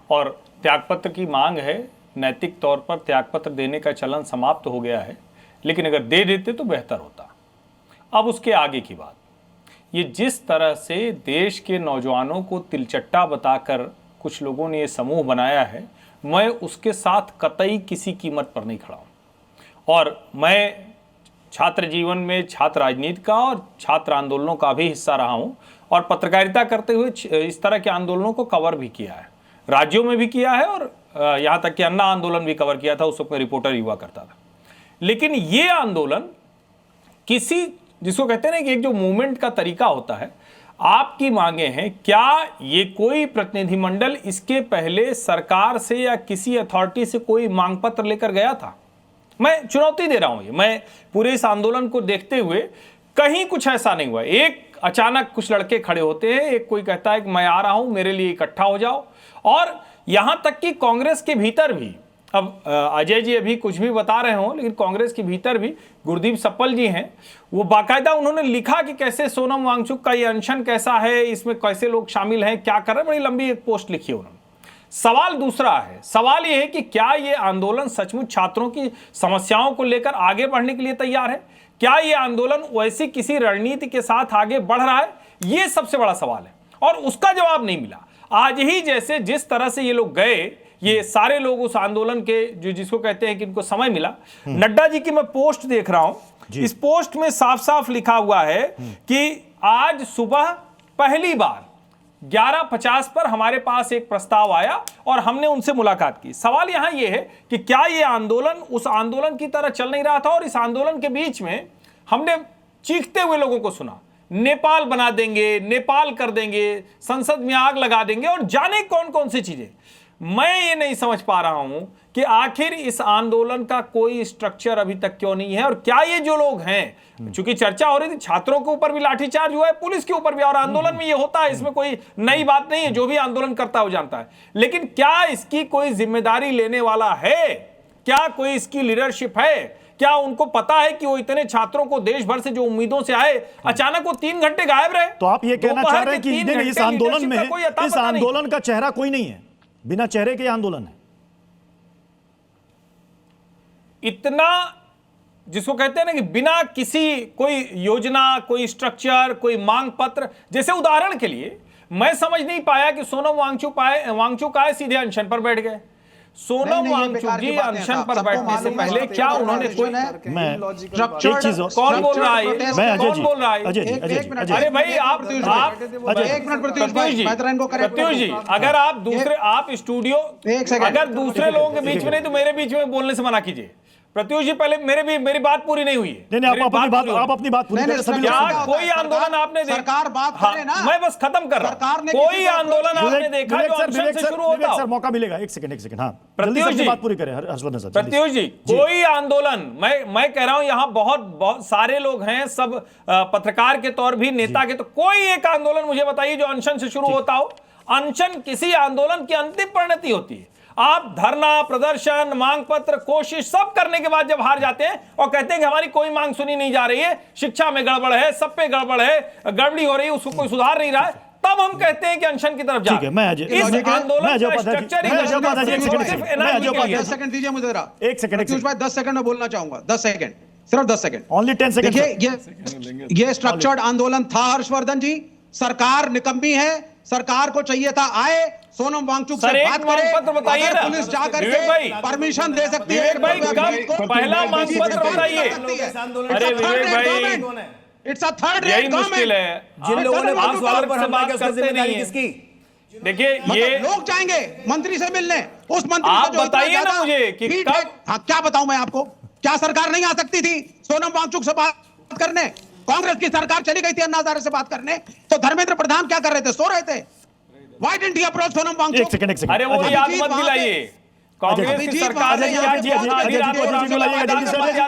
M: और त्यागपत्र की मांग है, नैतिक तौर पर त्यागपत्र देने का चलन समाप्त हो गया है, लेकिन अगर दे देते तो बेहतर होता। अब उसके आगे की बात, ये जिस तरह से देश के नौजवानों को तिलचट्टा बताकर कुछ लोगों ने ये समूह बनाया है, मैं उसके साथ कतई किसी कीमत पर नहीं खड़ा हूँ। और मैं छात्र जीवन में छात्र राजनीति का और छात्र आंदोलनों का भी हिस्सा रहा हूँ और पत्रकारिता करते हुए इस तरह के आंदोलनों को कवर भी किया है, राज्यों में भी किया है और यहाँ तक कि अन्ना आंदोलन भी कवर किया था। उस वक्त मैं रिपोर्टर ही हुआ करता था। लेकिन ये आंदोलन किसी, जिसको कहते हैं ना कि एक जो मूवमेंट का तरीका होता है, आपकी मांगे हैं, क्या ये कोई प्रतिनिधिमंडल इसके पहले सरकार से या किसी अथॉरिटी से कोई मांग पत्र लेकर गया था? मैं चुनौती दे रहा हूं, ये मैं पूरे इस आंदोलन को देखते हुए कहीं कुछ ऐसा नहीं हुआ। एक अचानक कुछ लड़के खड़े होते हैं, एक कोई कहता है कि मैं आ रहा हूं, मेरे लिए इकट्ठा हो जाओ। और यहां तक कि कांग्रेस के भीतर भी, अब अजय जी अभी कुछ भी बता रहे हो, लेकिन कांग्रेस के भीतर भी गुरदीप सप्पल जी हैं, वो बाकायदा उन्होंने लिखा कि कैसे सोनम वांगचुक का ये अनशन कैसा है, इसमें कैसे लोग शामिल हैं, क्या कर रहे हैं, बड़ी लंबी एक पोस्ट लिखी है उन्होंने। सवाल दूसरा है, सवाल ये है कि क्या ये आंदोलन सचमुच छात्रों की समस्याओं को लेकर आगे बढ़ने के लिए तैयार है? क्या ये आंदोलन वैसी किसी रणनीति के साथ आगे बढ़ रहा है? ये सबसे बड़ा सवाल है और उसका जवाब नहीं मिला। आज ही जैसे जिस तरह से ये लोग गए,
O: ये सारे लोग उस आंदोलन के जो जिसको कहते हैं कि इनको समय मिला। नड्डा जी की मैं पोस्ट देख रहा हूं, इस पोस्ट में साफ साफ लिखा हुआ है कि आज सुबह पहली बार 11:50 पर हमारे पास एक प्रस्ताव आया और हमने उनसे मुलाकात की। सवाल यहां यह है कि क्या यह आंदोलन उस आंदोलन की तरह चल नहीं रहा था, और इस आंदोलन के बीच में हमने चीखते हुए लोगों को सुना, नेपाल बना देंगे, नेपाल कर देंगे, संसद में आग लगा देंगे और जाने कौन कौन सी चीजें। मैं ये नहीं समझ पा रहा हूं कि आखिर इस आंदोलन का कोई स्ट्रक्चर अभी तक क्यों नहीं है, और क्या ये जो लोग हैं, चूंकि चर्चा हो रही थी छात्रों के ऊपर भी लाठीचार्ज हुआ है, पुलिस के ऊपर भी, और आंदोलन में ये होता है, इसमें कोई नई बात नहीं है, जो भी आंदोलन करता है वो जानता है, लेकिन क्या इसकी कोई जिम्मेदारी लेने वाला है? क्या कोई इसकी लीडरशिप है? क्या उनको पता है कि वो इतने छात्रों को देश भर से जो उम्मीदों से आए, अचानक वो 3 घंटे गायब रहे?
B: तो आप ये कहना चाह रहे हैं कि इस आंदोलन में, इस आंदोलन का चेहरा कोई नहीं है, बिना चेहरे के आंदोलन है?
O: इतना जिसको कहते हैं ना कि बिना किसी कोई योजना, कोई स्ट्रक्चर, कोई मांग पत्र, जैसे उदाहरण के लिए मैं समझ नहीं पाया कि सोनम वांगचुक आए सीधे अनशन पर बैठ गए। सोनम वांगचुक जी अनशन पर बैठने से पहले क्या उन्होंने कोई कौन बोल रहा है? कौन बोल रहा है? अरे भाई आप प्रत्युष जी, अगर आप दूसरे आप स्टूडियो अगर दूसरे लोगों के बीच में नहीं तो मेरे बीच में बोलने से मना कीजिए। प्रत्युष जी पहले मेरी बात पूरी नहीं हुई है।
B: नहीं, आप अपनी बात पूरी करें।
O: क्या कोई आंदोलन आपने देखा?
N: सरकार बात करे ना,
O: मैं बस खत्म कर रहा हूं। कोई आंदोलन आपने देखा जो अनशन से शुरू होता हो?
B: सर मौका मिलेगा, एक सेकंड। हाँ,
O: प्रत्युष जी
B: बात पूरी करें हर्षवर्धन सर।
O: प्रत्युष जी, कोई आंदोलन, मैं कह रहा हूं यहां बहुत सारे लोग हैं, सब पत्रकार के तौर भी, नेता के, तो कोई एक आंदोलन मुझे बताइए जो अनशन से शुरू होता हो। अनशन किसी आंदोलन की अंतिम परिणति होती है। आप धरना, प्रदर्शन, मांग पत्र, कोशिश सब करने के बाद जब हार जाते हैं और कहते हैं कि हमारी कोई मांग सुनी नहीं जा रही है, शिक्षा में गड़बड़ है, सब पे गड़बड़ है, गड़बड़ी हो रही है, उसको कोई सुधार नहीं रहा है, तब हम कहते हैं कि अनशन की तरफ जा। इस आंदोलन का स्ट्रक्चर
N: 10 सेकंड दीजिए मुझे जरा।
B: 1 सेकंड
N: 10 सेकंड में बोलना चाहूंगा, 10 सेकंड, सिर्फ 10 सेकंड,
B: ओनली 10 सेकंड।
N: देखिए ये स्ट्रक्चर्ड आंदोलन था हर्षवर्धन जी, सरकार निकम्मी है, सरकार को चाहिए था आए सोनम वांगचुक से बात करे, अगर पुलिस जाकर के परमिशन दे सकती है।
O: पहला मांग पत्र बताइए। अरे विवेक भाई,
N: it's a third
O: rate government, जिन लोगों ने बात करते नहीं है। देखिए ये
N: लोग जाएंगे मंत्री से मिलने, उस मंत्री
O: आप बताइए ना मुझे कि
N: हाँ, क्या बताऊं मैं आपको? क्या सरकार नहीं आ सकती थी सोनम वांगचुक से बात करने? कांग्रेस की सरकार चली गई थी अन्ना हजारे से बात करने, तो धर्मेंद्र प्रधान क्या कर रहे थे? सो रहे थे। Why didn't he approach Sonam Wangchuck?
B: एक सेकंड।
O: अरे वो याद मत दिलाइए, कांग्रेस की सरकार ने याद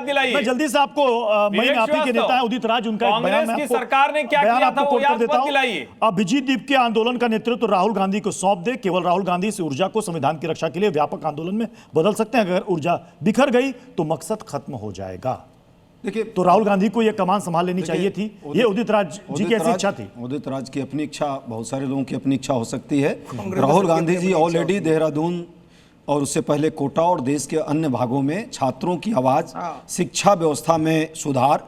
O: दिलाई।
B: मैं जल्दी से आपको आप ही के नेता है उदित राज, उनका
O: कांग्रेस की सरकार ने क्या किया था वो याद मत दिलाइए।
B: अभिजीत दीप के आंदोलन का नेतृत्व राहुल गांधी को सौंप दे, केवल राहुल गांधी से ऊर्जा को संविधान की रक्षा के लिए व्यापक आंदोलन में बदल सकते हैं। अगर ऊर्जा बिखर गई तो मकसद खत्म हो जाएगा। देखिए, तो राहुल गांधी को यह कमान संभाल लेनी चाहिए थी। ये उदित राज जी की ऐसी इच्छा थी।
J: उदित राज की अपनी इच्छा, बहुत सारे लोगों की अपनी इच्छा हो सकती है। राहुल गांधी जी ऑलरेडी देहरादून और उससे पहले कोटा और देश के अन्य भागों में छात्रों की आवाज, शिक्षा व्यवस्था में सुधार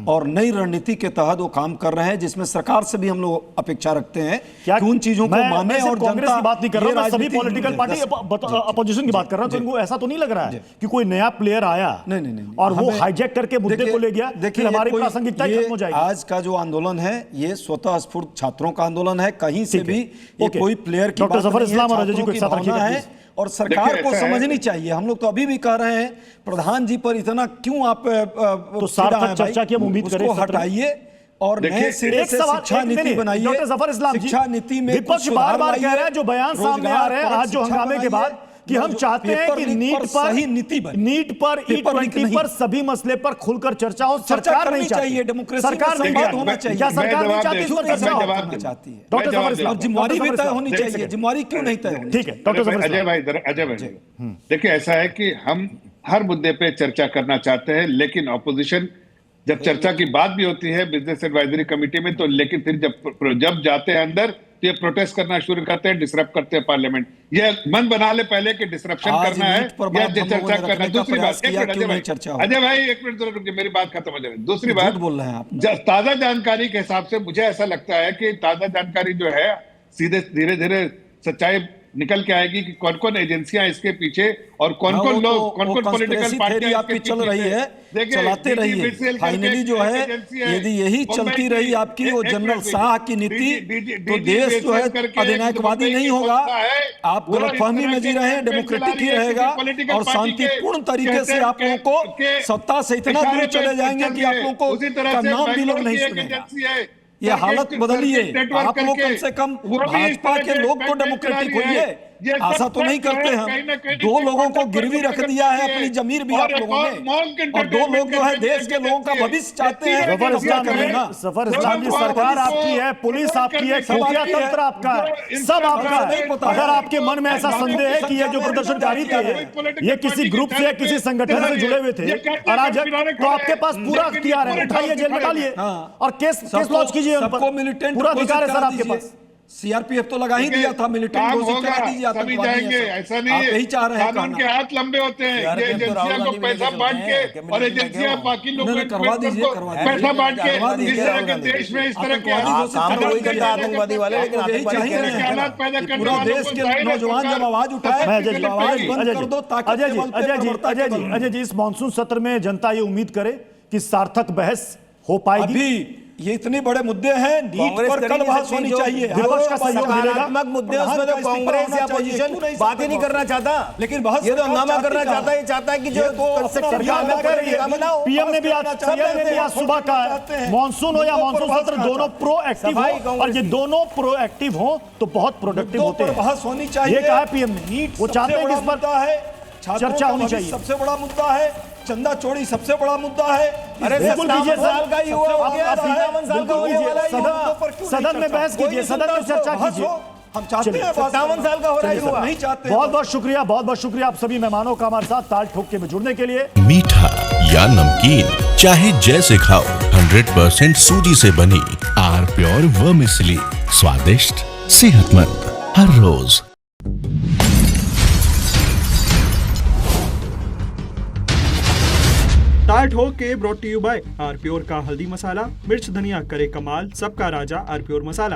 J: और नई रणनीति के तहत वो काम कर रहे हैं, जिसमें सरकार से भी हम लोग अपेक्षा रखते हैं कि उन चीजों को माने। और
B: कांग्रेस की बात नहीं कर रहा हूं, मैं सभी पॉलिटिकल पार्टी अपोजिशन की बात कर रहा हूं। तो इनको ऐसा तो नहीं लग रहा है कि कोई नया प्लेयर आया नहीं और वो हाईजैक करके मुद्दे को ले गया, देखिए हमारी प्रासंगिकता खत्म हो जाएगी।
J: आज का जो आंदोलन है ये स्वतः स्फूर्त छात्रों का आंदोलन है, कहीं से भी ये कोई प्लेयर की
B: डॉक्टर जफर इस्लाम और अजय जी को एक साथ रखिएगा।
J: और सरकार को समझनी चाहिए। हम लोग तो अभी भी कह रहे हैं प्रधान जी पर इतना क्यों आप
B: तो सार्थक चर्चा की हम उम्मीद करें,
J: उसको हटाइए और नए सिरे से शिक्षा नीति बनाइए।
B: डॉक्टर जफर इस्लाम जी,
J: शिक्षा नीति में
B: विपक्ष बार-बार कह रहा है, जो बयान सामने आ रहे हैं आज जो हंगामे के बाद, कि हम चाहते हैं कि नीट पर E20 पर सभी मसले पर खुलकर चर्चा हो। सरकार नहीं चाहिए, सरकार नहीं चाहती। क्या सरकार नहीं चाहती इस पर चर्चा होना चाहती है? डॉक्टर जफर इस्लाम,
J: जिम्मेवारी भी तय होनी चाहिए। जिम्मेवारी क्यों नहीं तय होनी?
B: ठीक है डॉक्टर जफर
K: इस्लाम। अजय भाई देखिए, ऐसा है कि हम हर मुद्दे पे चर्चा करना चाहते हैं, लेकिन ऑपोजिशन जब चर्चा की बात भी होती है बिजनेस एडवाइजरी कमेटी में, तो लेकिन फिर जब जाते हैं अंदर तो ये प्रोटेस्ट करना शुरू करते हैं, डिसरप्ट करते हैं पार्लियामेंट। ये मन बना ले पहले कि डिसरप्शन करना है या चर्चा करना है। दूसरी बात, अजय भाई एक मिनट जरूर रुकिए, मेरी बात खत्म हो जाए। दूसरी बात
J: बोल रहे हैं आप,
K: ताजा जानकारी के हिसाब से मुझे ऐसा लगता है कि ताजा जानकारी जो है सीधे धीरे धीरे सच्चाई निकल के आएगी कि कौन कौन एजेंसियां इसके पीछे और कौन कौन लोग, कौन कौन पॉलिटिकल पार्टियां
J: आपकी चल रही है, चलाते रहिए। फाइनली जो है यदि यही चलती रही आपकी वो जनरल शाह की नीति, तो देश जो है अधिनायकवादी नहीं होगा, आप गलतफहमी में जी रहे हैं, डेमोक्रेटिक ही रहेगा और शांतिपूर्ण तरीके से आप लोगों को सत्ता से इतना दूर चले जाएंगे कि आप लोगों को का नाम भी लोग नहीं सुनेगा। ये हालत बदलिए, आप लोग कम से कम भाजपा के लोग तो डेमोक्रेटिक होइए, आशा तो नहीं करते हम। दो लोगों को गिरवी रख दिया है अपनी जमीर भी आप लोगों ने, और दो लोग जो है देश के लोगों का भविष्य चाहते हैं।
B: सफर इस्लाम की सरकार आपकी है, पुलिस आपकी है, खुफिया तंत्र आपका है, सब आपका है। अगर आपके मन में ऐसा संदेह है कि ये जो प्रदर्शनकारी थे ये किसी ग्रुप से, किसी संगठन से जुड़े हुए थे अराजक, तो आपके पास पूरा अख्तियार है, उठाइए, जेल में डालिए और केस लॉन्च कीजिए उन पर, पूरा अधिकार है सर आपके पास।
J: सीआरपीएफ तो लगा ही दिया था, मिलिटेंट घोषित करा दीजिए,
K: सभी जाएंगे, ऐसा नहीं है।
J: यही चाह रहे हैं,
K: कानून के हाथ लंबे होते हैं, ये एजेंसियां को पैसा बांट के और एजेंसियां बाकी लोगों को
J: करवा दीजिए,
K: पैसा बांट के जिस तरह के देश में इस तरह के
F: आतंकवादी वाले, लेकिन
K: हालात पैदा करने
J: पूरा देश के नौजवान जब आवाज उठाए,
B: अजय जी, इस मानसून सत्र में जनता ये उम्मीद करे कि सार्थक बहस हो पाएगी।
J: ये इतने बड़े मुद्दे हैं, नीट पर कल बहस होनी चाहिए,
F: विपक्ष का सकारात्मक मुद्दे उसमें तो कांग्रेस या अपोजिशन बात ही नहीं करना चाहता,
J: लेकिन बहस
F: ये तो हंगामा करना चाहता है, चाहता है कि जो
B: सरकार में कर रही है। पीएम ने भी आज सुबह कहा है मानसून हो या मानसून सत्र दोनों प्रोएक्टिव हो, और ये दोनों प्रोएक्टिव हो तो बहुत प्रोडक्टिव होते हैं।
J: बहस होनी चाहिए,
B: ये कहा है पीएम ने। वो चाहते हैं कि इस पर चर्चा होनी चाहिए।
J: सबसे बड़ा मुद्दा है चंदा चोरी, सबसे बड़ा मुद्दा है।
F: अरे 57 साल का युवा हो गया, 57 साल का होने वाला युवा,
B: सदन में बहस कीजिए, सदन में चर्चा कीजिए।
J: हम चाहते हैं
F: 57 साल का हो रहा है युवा,
J: नहीं चाहते।
B: बहुत बहुत शुक्रिया, बहुत बहुत शुक्रिया आप सभी मेहमानों का हमारे साथ ताल ठोक के में जुड़ने के लिए।
D: मीठा या नमकीन, चाहे जैसे खाओ, 100% सूजी से बनी आर प्योर वर्मिसेली, स्वादिष्ट, सेहतमंद हर रोज।
A: ताल ठोक के brought to you by R pure का हल्दी मसाला, मिर्च धनिया करे कमाल, सबका राजा आर प्योर मसाला।